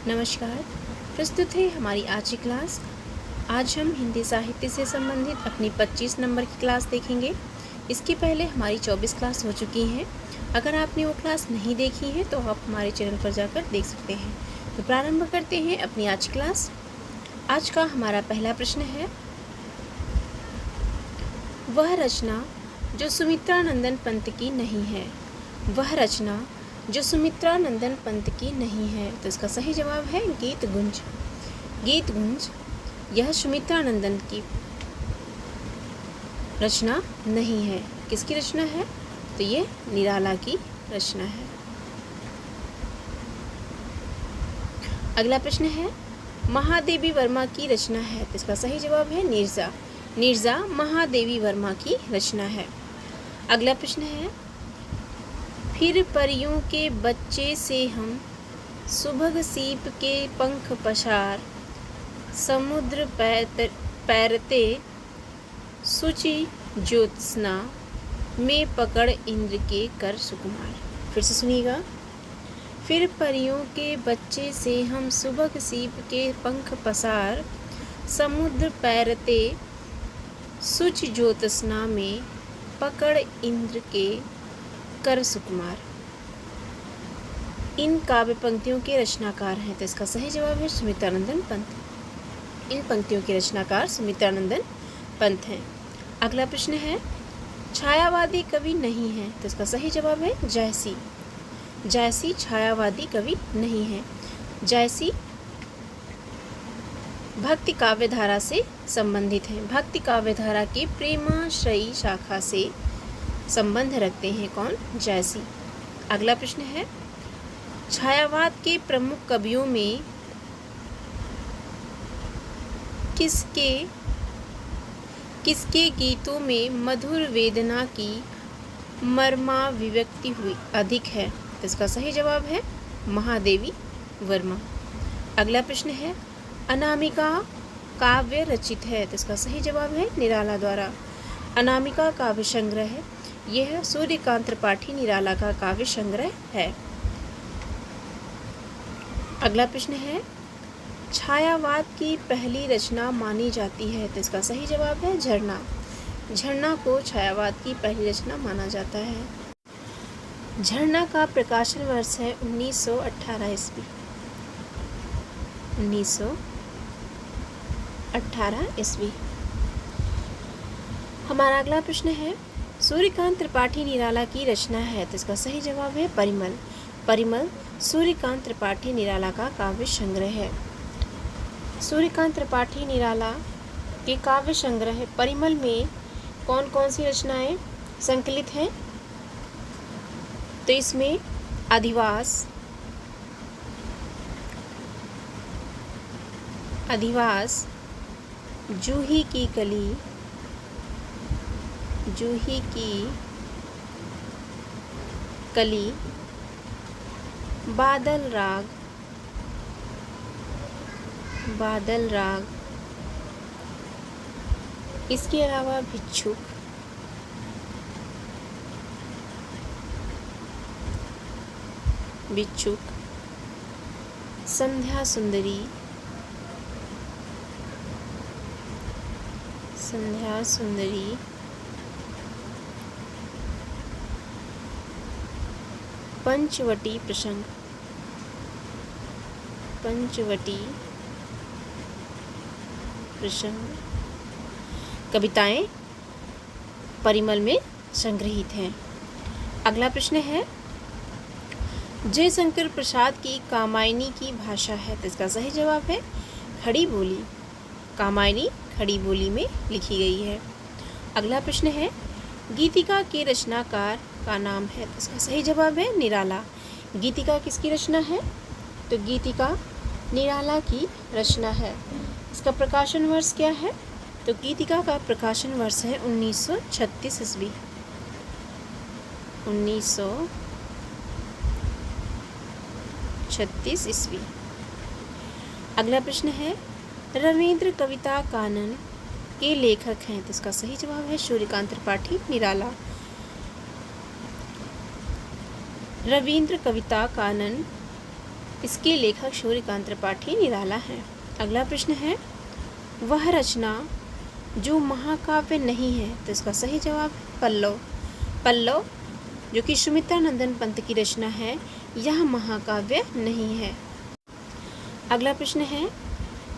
नमस्कार। प्रस्तुत है हमारी आज की क्लास। आज हम हिंदी साहित्य से संबंधित अपनी 25 नंबर की क्लास देखेंगे। इसके पहले हमारी 24 क्लास हो चुकी हैं। अगर आपने वो क्लास नहीं देखी है तो आप हमारे चैनल पर जाकर देख सकते हैं। तो प्रारंभ करते हैं अपनी आज की क्लास। आज का हमारा पहला प्रश्न है, वह रचना जो सुमित्रानंदन पंत की नहीं है। वह रचना जो सुमित्रानंदन पंत की नहीं है। तो इसका सही जवाब है गीत गुंज। गीत गुंज यह सुमित्रानंदन की रचना नहीं है। किसकी रचना है? तो ये निराला की रचना है। अगला प्रश्न है, महादेवी वर्मा की रचना है। तो इसका सही जवाब है नीरजा। नीरजा महादेवी वर्मा की रचना है। अगला प्रश्न है, फिर परियों के बच्चे से हम सुबह सीप के पंख पसार, समुद्र पैरते सुचि ज्योत्सना में पकड़ इंद्र के कर सुकुमार। फिर से सुनिएगा। फिर परियों के बच्चे से हम सुबह सीप के पंख पसार, समुद्र पैरते सुचि ज्योत्सना में पकड़ इंद्र के कर सुकुमार। इन काव्य पंक्तियों के रचनाकार हैं। तो इसका सही जवाब है सुमित्रानंदन पंत। इन पंक्तियों के रचनाकार सुमित्रानंदन पंत हैं। अगला प्रश्न है, छायावादी कवि नहीं है। तो इसका सही जवाब है जायसी। जायसी छायावादी कवि नहीं है। जायसी भक्ति काव्य धारा से संबंधित हैं। भक्ति काव्य धारा की प्रेमाश्रयी शाखा से संबंध रखते हैं। कौन? जायसी। अगला प्रश्न है, छायावाद के प्रमुख कवियों में किसके गीतों में मधुर वेदना की मर्माभिव्यक्ति हुई अधिक है? तो इसका सही जवाब है महादेवी वर्मा। अगला प्रश्न है, अनामिका काव्य रचित है। तो इसका सही जवाब है निराला द्वारा। अनामिका काव्य संग्रह है। यह सूर्यकांत त्रिपाठी निराला का काव्य संग्रह है। अगला प्रश्न है, छायावाद की पहली रचना मानी जाती है। तो इसका सही जवाब है झरना। झरना को छायावाद की पहली रचना माना जाता है। झरना का प्रकाशन वर्ष है 1918 ईस्वी। 1918 ईस्वी। हमारा अगला प्रश्न है, सूर्यकांत त्रिपाठी निराला की रचना है। तो इसका सही जवाब है परिमल। परिमल सूर्यकांत त्रिपाठी निराला का काव्य संग्रह है। सूर्यकांत त्रिपाठी निराला के काव्य संग्रह परिमल में कौन कौन सी रचनाएं संकलित हैं? तो इसमें अधिवास, जूही की कली, जूही की कली, बादल राग, इसके अलावा भिक्षुक, संध्या सुंदरी, पंचवटी प्रसंग, कविताएं परिमल में संग्रहित हैं। अगला प्रश्न है, जयशंकर प्रसाद की कामायनी की भाषा है। तो इसका सही जवाब है खड़ी बोली। कामायनी खड़ी बोली में लिखी गई है। अगला प्रश्न है, गीतिका के रचनाकार का नाम है। तो इसका सही जवाब है निराला। गीतिका किसकी रचना है? तो गीतिका निराला की रचना है। इसका प्रकाशन वर्ष क्या है? तो गीतिका का प्रकाशन वर्ष है 1936 ईस्वी। 1936 ईस्वी। अगला प्रश्न है, रविंद्र कविता कानन के लेखक हैं। तो इसका सही जवाब है सूर्यकांत त्रिपाठी निराला। रविंद्र कविता कानन इसके लेखक सूर्यकांत त्रिपाठी निराला हैं। अगला प्रश्न है, वह रचना जो महाकाव्य नहीं है, तो इसका सही जवाब है पल्लव। पल्लव जो कि सुमित्रा नंदन पंत की रचना है, यह महाकाव्य नहीं है। अगला प्रश्न है,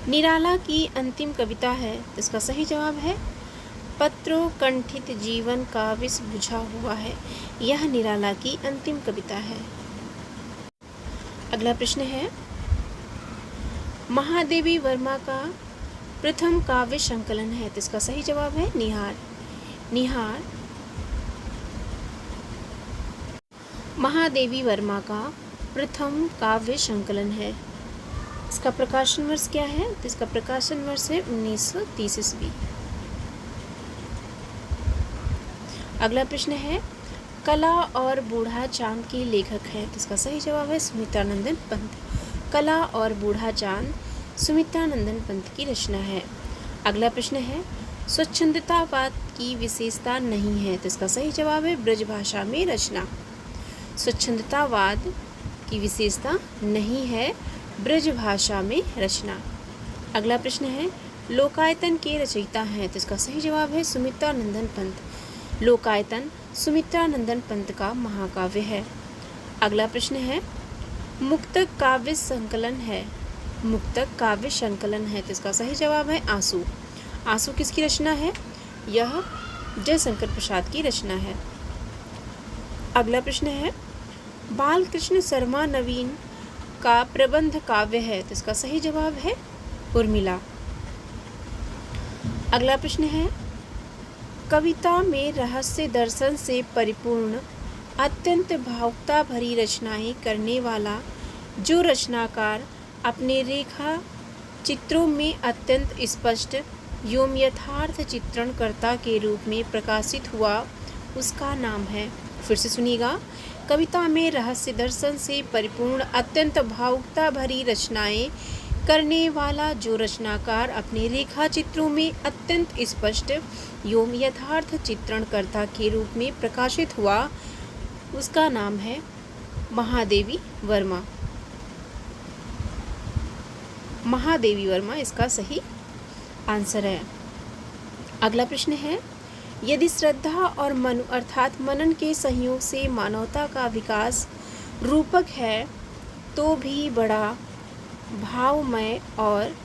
निराला की अंतिम कविता है, तो इसका सही जवाब है पत्रों कंठित जीवन का विष बुझा हुआ है। यह निराला की अंतिम कविता है। अगला प्रश्न है, महादेवी वर्मा का प्रथम काव्य संकलन है, तो इसका सही जवाब है निहार। निहार महादेवी वर्मा का प्रथम काव्य संकलन है। इसका प्रकाशन वर्ष क्या है? तो इसका प्रकाशन वर्ष है 1930 ईस्वी। अगला प्रश्न है, कला और बूढ़ा चांद के लेखक हैं, तो इसका सही जवाब है सुमित्रा नंदन पंत। कला और बूढ़ा चांद सुमित्रा नंदन पंत की रचना है। अगला प्रश्न है, स्वच्छंदतावाद की विशेषता नहीं है, तो इसका सही जवाब है ब्रजभाषा में रचना। स्वच्छंदतावाद की विशेषता नहीं है, ब्रजभाषा में रचना। अगला प्रश्न है, लोकायतन के रचयिता हैं, तो इसका सही जवाब है सुमित्रा नंदन पंत। लोकायतन सुमित्रा नंदन पंत का महाकाव्य है। अगला प्रश्न है, मुक्तक काव्य संकलन है। मुक्तक काव्य संकलन है, तो इसका सही जवाब है आंसू। आंसू किसकी रचना है? यह जयशंकर प्रसाद की रचना है। अगला प्रश्न है, बालकृष्ण शर्मा नवीन का प्रबंध काव्य है, तो इसका सही जवाब है उर्मिला। अगला प्रश्न है, कविता में रहस्य दर्शन से परिपूर्ण अत्यंत भावुकता भरी रचनाएं करने वाला जो रचनाकार अपने रेखा चित्रों में अत्यंत स्पष्ट एवं यथार्थ चित्रणकर्ता के रूप में प्रकाशित हुआ, उसका नाम है। फिर से सुनिएगा, कविता में रहस्य दर्शन से परिपूर्ण अत्यंत भावुकता भरी रचनाएं करने वाला जो रचनाकार अपने रेखा चित्रों में अत्यंत स्पष्ट एवं यथार्थ चित्रणकर्ता के रूप में प्रकाशित हुआ, उसका नाम है महादेवी वर्मा। महादेवी वर्मा इसका सही आंसर है। अगला प्रश्न है, यदि श्रद्धा और मनु अर्थात मनन के संयोग से मानवता का विकास रूपक है, तो भी बड़ा भावमय और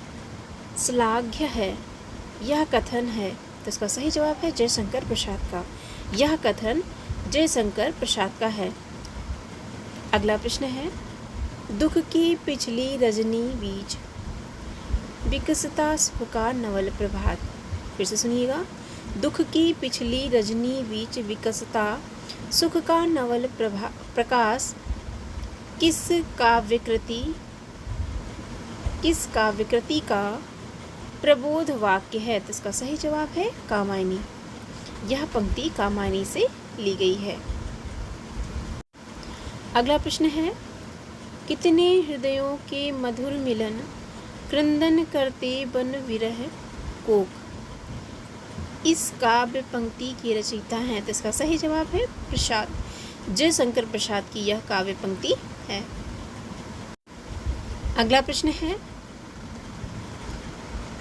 श्लाघ्य है, यह कथन है, तो इसका सही जवाब है जयशंकर प्रसाद का। यह कथन जयशंकर प्रसाद का है। अगला प्रश्न है, दुख की पिछली रजनी बीच विकसता सुख का नवल प्रभात। फिर से सुनिएगा, दुख की पिछली रजनी बीच विकसता सुख का नवल प्रकाश किस काव्यकृति का प्रबोध वाक्य है, तो इसका सही जवाब है कामायनी। यह पंक्ति कामायनी से ली गई है। अगला प्रश्न है, कितने हृदयों के मधुर मिलन क्रंदन करते बन विरह कोक। इस काव्य पंक्ति के रचयिता हैं, तो इसका सही जवाब है प्रसाद। जयशंकर प्रसाद की यह काव्य पंक्ति है। अगला प्रश्न है,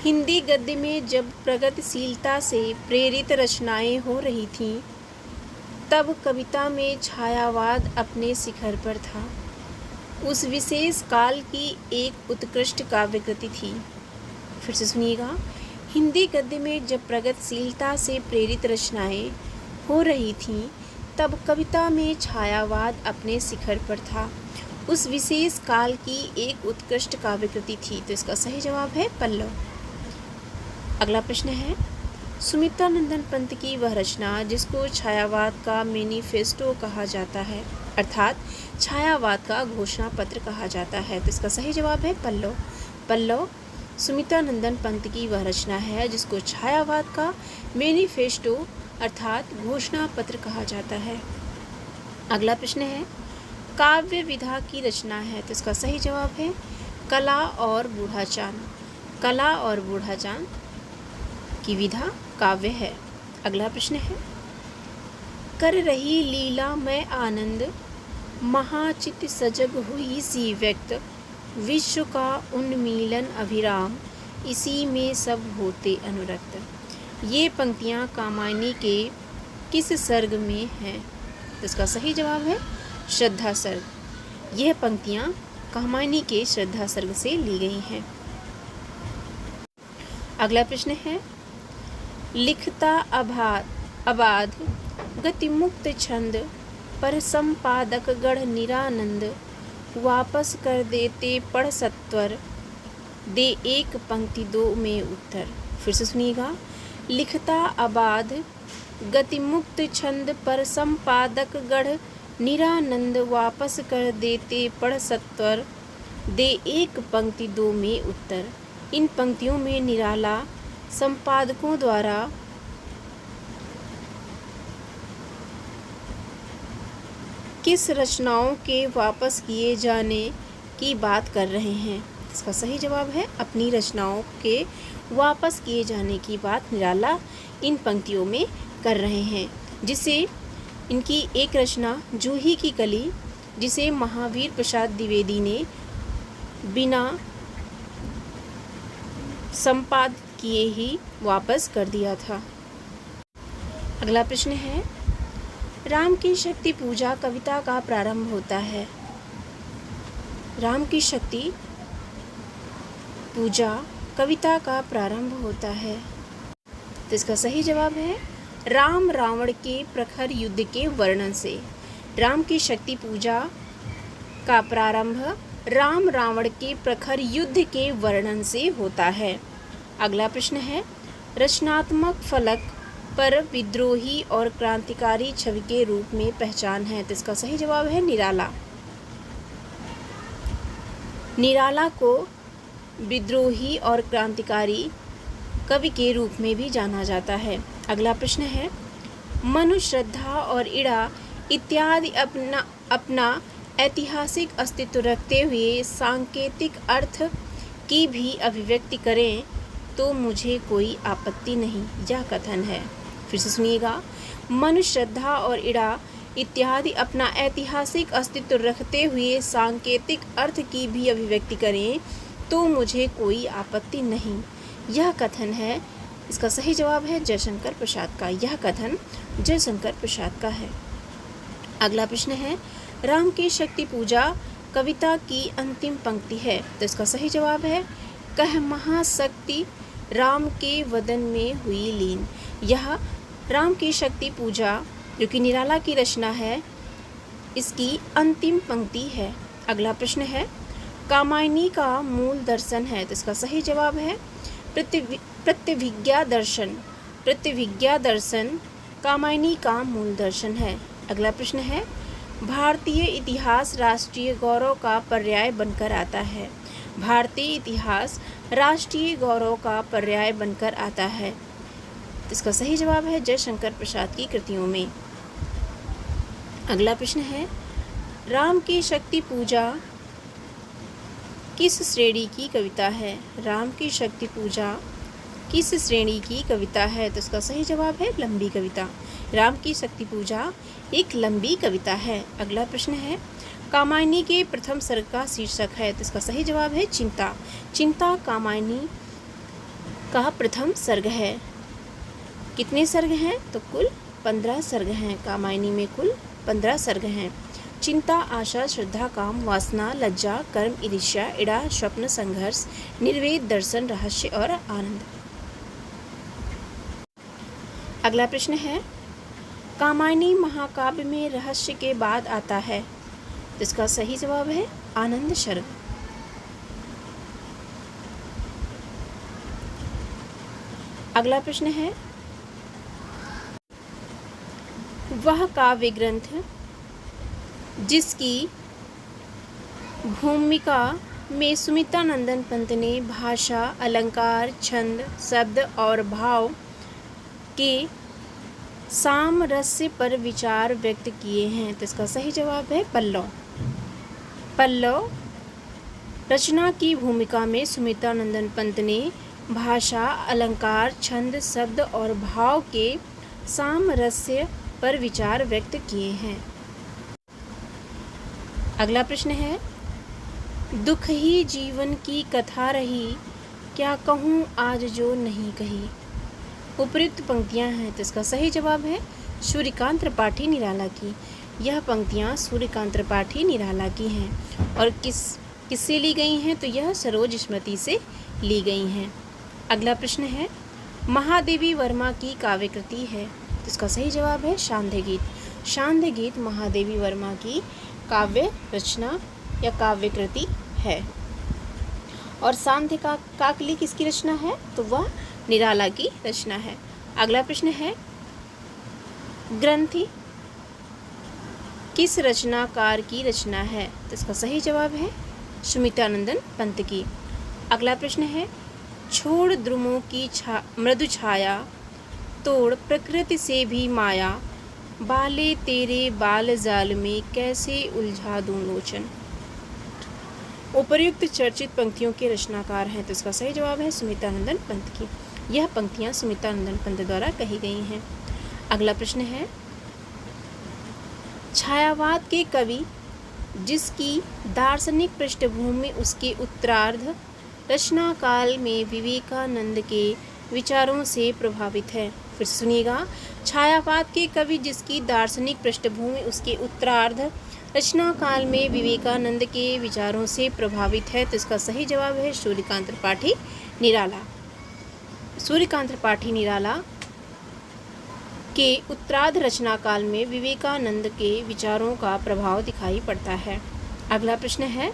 हिंदी गद्य में जब प्रगतिशीलता से प्रेरित रचनाएं हो रही थीं, तब कविता में छायावाद अपने शिखर पर था। उस विशेष काल की एक उत्कृष्ट काव्यकृति थी। फिर से सुनिएगा, हिंदी गद्य में जब प्रगतिशीलता से प्रेरित रचनाएं हो रही थीं, तब कविता में छायावाद अपने शिखर पर था। उस विशेष काल की एक उत्कृष्ट काव्यकृति थी, तो इसका सही जवाब है पल्लव। अगला प्रश्न है, सुमित्रा नंदन पंत की वह रचना जिसको छायावाद का मैनिफेस्टो कहा जाता है, अर्थात छायावाद का घोषणा पत्र कहा जाता है, तो इसका सही जवाब है पल्लव। पल्लव सुमित्रा नंदन पंत की वह रचना है जिसको छायावाद का मैनिफेस्टो अर्थात घोषणा पत्र कहा जाता है। अगला प्रश्न है, काव्य विधा की रचना है, तो इसका सही जवाब है कला और बूढ़ा चांद। कला और बूढ़ा चांद की विधा काव्य है। अगला प्रश्न है, कर रही लीला में आनंद महाचित सजग हुई सी व्यक्त विश्व का उन्मीलन अभिराम, इसी में सब होते अनुरक्त। ये पंक्तियाँ कामायनी के किस सर्ग में हैं? तो इसका सही जवाब है श्रद्धा सर्ग। यह पंक्तियाँ कामायनी के श्रद्धा सर्ग से ली गई हैं। अगला प्रश्न है, लिखता अबाध गतिमुक्त छंद पर संपादक गढ़ निरानंद, वापस कर देते पढ़ सत्वर, दे एक पंक्ति दो में उत्तर। फिर से सुनिएगा, लिखता अबाध गतिमुक्त छंद पर संपादक गढ़ निरानंद, वापस कर देते पढ़ सत्वर, दे एक पंक्ति दो में उत्तर। इन पंक्तियों में निराला संपादकों द्वारा किस रचनाओं के वापस किए जाने की बात कर रहे हैं? इसका सही जवाब है अपनी रचनाओं के वापस किए जाने की बात निराला इन पंक्तियों में कर रहे हैं। जिसे इनकी एक रचना जूही की कली, जिसे महावीर प्रसाद द्विवेदी ने बिना संपादित किए ही वापस कर दिया था। अगला प्रश्न है, राम की शक्ति पूजा कविता का प्रारंभ होता है। राम की शक्ति पूजा कविता का प्रारंभ होता है। तो इसका सही जवाब है राम रावण के प्रखर युद्ध के वर्णन से। राम की शक्ति पूजा का प्रारंभ राम रावण के प्रखर युद्ध के वर्णन से होता है। अगला प्रश्न है, रचनात्मक फलक पर विद्रोही और क्रांतिकारी छवि के रूप में पहचान है। तो इसका सही जवाब है निराला। निराला को विद्रोही और क्रांतिकारी कवि के रूप में भी जाना जाता है। अगला प्रश्न है, मनु, श्रद्धा और इड़ा इत्यादि अपना ऐतिहासिक अस्तित्व रखते हुए सांकेतिक अर्थ की भी अभिव्यक्ति करें तो मुझे कोई आपत्ति नहीं, यह कथन है। फिर से सुनिएगा, मनु, श्रद्धा और इड़ा इत्यादि अपना ऐतिहासिक अस्तित्व रखते हुए सांकेतिक अर्थ की भी अभिव्यक्ति करें तो मुझे कोई आपत्ति नहीं, यह कथन है। इसका सही जवाब है जयशंकर प्रसाद का। यह कथन जयशंकर प्रसाद का है। अगला प्रश्न है, राम की शक्ति पूजा कविता की अंतिम पंक्ति है। तो इसका सही जवाब है, कह महाशक्ति राम के वदन में हुई लीन। यह राम की शक्ति पूजा जो कि निराला की रचना है, इसकी अंतिम पंक्ति है। अगला प्रश्न है, कामायनी का मूल दर्शन है। तो इसका सही जवाब है प्रत्यभिज्ञा दर्शन। प्रत्यभिज्ञा दर्शन कामायनी का मूल दर्शन है। अगला प्रश्न है, भारतीय इतिहास राष्ट्रीय गौरव का पर्याय बनकर आता है। भारतीय इतिहास राष्ट्रीय गौरव का पर्याय बनकर आता है। इसका सही जवाब है जयशंकर प्रसाद की कृतियों में। अगला प्रश्न है, राम की शक्ति पूजा किस श्रेणी की कविता है? राम की शक्ति पूजा किस श्रेणी की कविता है? तो इसका सही जवाब है लंबी कविता। राम की शक्ति पूजा एक लंबी कविता है। अगला प्रश्न है, कामायनी के प्रथम सर्ग का शीर्षक है। तो इसका सही जवाब है चिंता। चिंता कामायनी का प्रथम सर्ग है। कितने सर्ग हैं? तो कुल 15 सर्ग हैं। कामायनी में कुल 15 सर्ग हैं। चिंता, आशा, श्रद्धा, काम, वासना, लज्जा, कर्म, ईर्ष्या, इड़ा, स्वप्न, संघर्ष, निर्वेद, दर्शन, रहस्य और आनंद। अगला प्रश्न है, कामायनी महाकाव्य में रहस्य के बाद आता है। तो इसका सही जवाब है आनंद सर्ग। अगला प्रश्न है, वह काव्य ग्रंथ जिसकी भूमिका में सुमित्रानंदन पंत ने भाषा, अलंकार, छंद, शब्द और भाव के सामरस्य पर विचार व्यक्त किए हैं। तो इसका सही जवाब है पल्लव। पल्लव रचना की भूमिका में सुमित्रानंदन पंत ने भाषा, अलंकार, छंद, शब्द और भाव के सामरस्य पर विचार व्यक्त किए हैं। अगला प्रश्न है, दुख ही जीवन की कथा रही, क्या कहूँ आज जो नहीं कही। उपयुक्त पंक्तियाँ हैं तो इसका सही जवाब है सूर्यकांत त्रिपाठी निराला की। यह पंक्तियाँ सूर्यकांत त्रिपाठी निराला की हैं और किससे ली गई हैं तो यह सरोज स्मृति से ली गई हैं। अगला प्रश्न है महादेवी वर्मा की काव्य कृति है तो इसका सही जवाब है शांध्य गीत। शांध्य गीत महादेवी वर्मा की काव्य रचना या काव्य कृति है। और सांध्य का काकली किसकी रचना है तो वह निराला की रचना है। अगला प्रश्न है ग्रंथि किस रचनाकार की रचना है तो इसका सही जवाब है सुमित्रानंदन पंत की। अगला प्रश्न है छोड़ द्रुमों की मृदु छाया, तोड़ प्रकृति से भी माया, बाले तेरे बाल जाल में कैसे उलझा दूं लोचन। उपर्युक्त चर्चित पंक्तियों के रचनाकार हैं तो इसका सही जवाब है सुमित्रानंदन पंत की। यह पंक्तियां सुमित्रानंदन पंत द्वारा कही गई हैं। अगला प्रश्न है छायावाद के कवि जिसकी दार्शनिक पृष्ठभूमि उसके उत्तरार्ध रचना काल में विवेकानंद के विचारों से प्रभावित है। फिर सुनिएगा छायावाद के कवि जिसकी दार्शनिक पृष्ठभूमि उसके उत्तरार्ध रचना काल में विवेकानंद के विचारों से प्रभावित है तो इसका सही जवाब है सूर्यकांत त्रिपाठी निराला। सूर्यकांत त्रिपाठी निराला के उत्तरार्ध रचना काल में विवेकानंद के विचारों का प्रभाव दिखाई पड़ता है। अगला प्रश्न है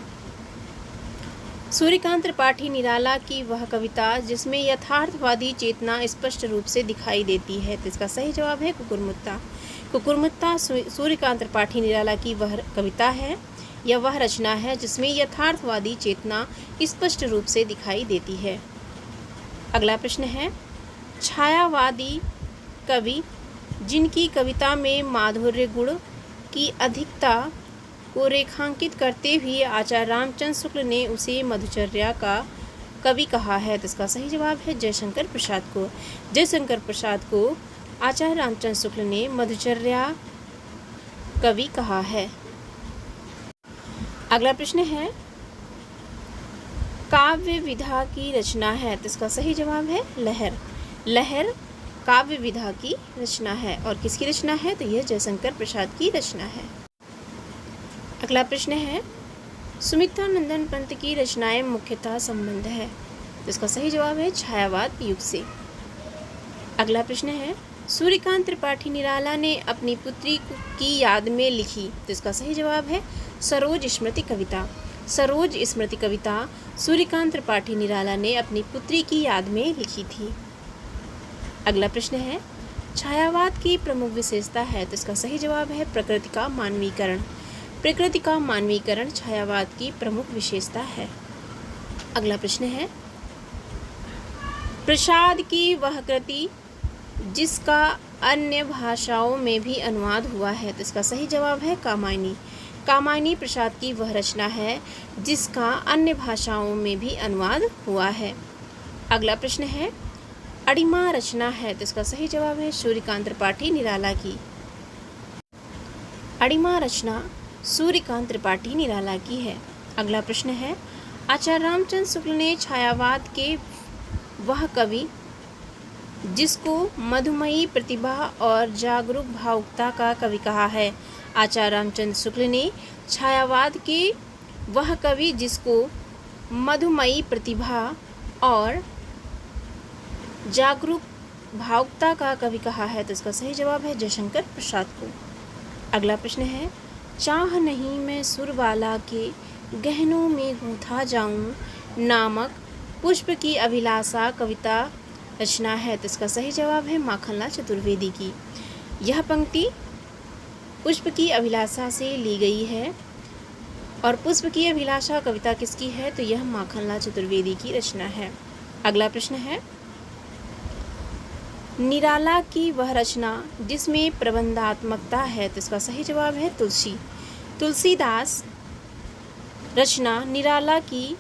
सूर्यकांत त्रिपाठी निराला की वह कविता जिसमें यथार्थवादी चेतना स्पष्ट रूप से दिखाई देती है तो इसका सही जवाब है कुकुरमुत्ता। कुकुरमुत्ता सूर्यकांत त्रिपाठी निराला की वह कविता है या वह रचना है जिसमें यथार्थवादी चेतना स्पष्ट रूप से दिखाई देती है। अगला प्रश्न है छायावादी कवि जिनकी कविता में माधुर्य गुण की अधिकता को रेखांकित करते हुए आचार्य रामचंद्र शुक्ल ने उसे मधुचर्या का कवि कहा है तो इसका सही जवाब है जयशंकर प्रसाद को। जयशंकर प्रसाद को आचार्य रामचंद्र शुक्ल ने मधुचर्या कवि कहा है। अगला प्रश्न है काव्य विधा की रचना है तो इसका सही जवाब है लहर। लहर काव्य विधा की रचना है और किसकी रचना है तो यह जयशंकर प्रसाद की रचना है। अगला प्रश्न है सुमित्रानंदन पंत की रचनाएं मुख्यतः संबंध है तो इसका सही जवाब है छायावाद युग से। अगला प्रश्न है सूर्यकांत त्रिपाठी निराला ने अपनी पुत्री की याद में लिखी तो इसका सही जवाब है सरोज स्मृति कविता। सरोज स्मृति कविता सूर्यकांत त्रिपाठी निराला ने अपनी पुत्री की याद में लिखी थी। अगला प्रश्न है छायावाद की प्रमुख विशेषता है तो इसका सही जवाब है प्रकृति का मानवीकरण। प्रकृति का मानवीकरण छायावाद की प्रमुख विशेषता है। अगला प्रश्न है प्रसाद की वह कृति जिसका अन्य भाषाओं में भी अनुवाद हुआ है तो इसका सही जवाब है कामायनी। कामायनी प्रसाद की वह रचना है जिसका अन्य भाषाओं में भी अनुवाद हुआ है। अगला प्रश्न है अड़िमा रचना है तो इसका सही जवाब है सूर्यकांत त्रिपाठी निराला की। अड़िमा रचना सूर्यकांत त्रिपाठी निराला की है। अगला प्रश्न है आचार्य रामचंद्र शुक्ल ने छायावाद के वह कवि जिसको मधुमयी प्रतिभा और जागरूक भावुकता का कवि कहा है। आचार्य रामचंद्र शुक्ल ने छायावाद के वह कवि जिसको मधुमयी प्रतिभा और जागरूक भावुकता का कवि कहा है तो इसका सही जवाब है जयशंकर प्रसाद को। अगला प्रश्न है चाह नहीं मैं सुरबाला के गहनों में गूंथा जाऊं नामक पुष्प की अभिलाषा कविता रचना है तो इसका सही जवाब है माखनलाल चतुर्वेदी की। यह पंक्ति पुष्प की अभिलाषा से ली गई है और पुष्प की अभिलाषा कविता किसकी है तो यह माखनलाल चतुर्वेदी की रचना है। अगला प्रश्न है निराला की वह रचना जिसमें प्रबंधात्मकता है तो इसका सही जवाब है तुलसी। तुलसीदास रचना निराला की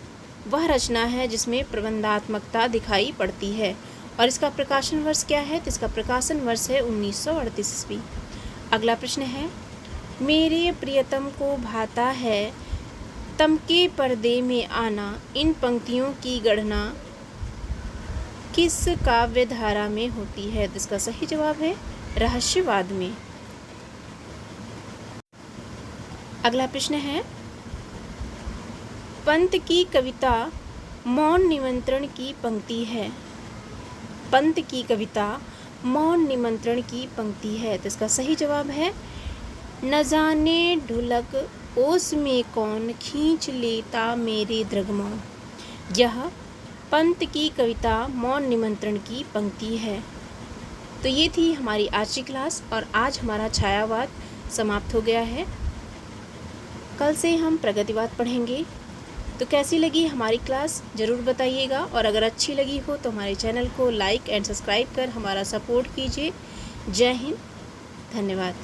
वह रचना है जिसमें प्रबंधात्मकता दिखाई पड़ती है और इसका प्रकाशन वर्ष क्या है तो इसका प्रकाशन वर्ष है 1938 ईस्वी। अगला प्रश्न है मेरे प्रियतम को भाता है तमके पर्दे में आना, इन पंक्तियों की गणना किस काव्य धारा में होती है? तो इसका सही जवाब है रहस्यवाद में। अगला प्रश्न है, पंत की कविता मौन निमंत्रण की पंक्ति है। पंत की कविता मौन निमंत्रण की पंक्ति है, तो इसका सही जवाब है न जाने ढुलक ओस में कौन, खींच लेता मेरे द्रगमा। यह पंत की कविता मौन निमंत्रण की पंक्ति है। तो ये थी हमारी आज की क्लास और आज हमारा छायावाद समाप्त हो गया है। कल से हम प्रगतिवाद पढ़ेंगे। तो कैसी लगी हमारी क्लास ज़रूर बताइएगा और अगर अच्छी लगी हो तो हमारे चैनल को लाइक एंड सब्सक्राइब कर हमारा सपोर्ट कीजिए। जय हिंद, धन्यवाद।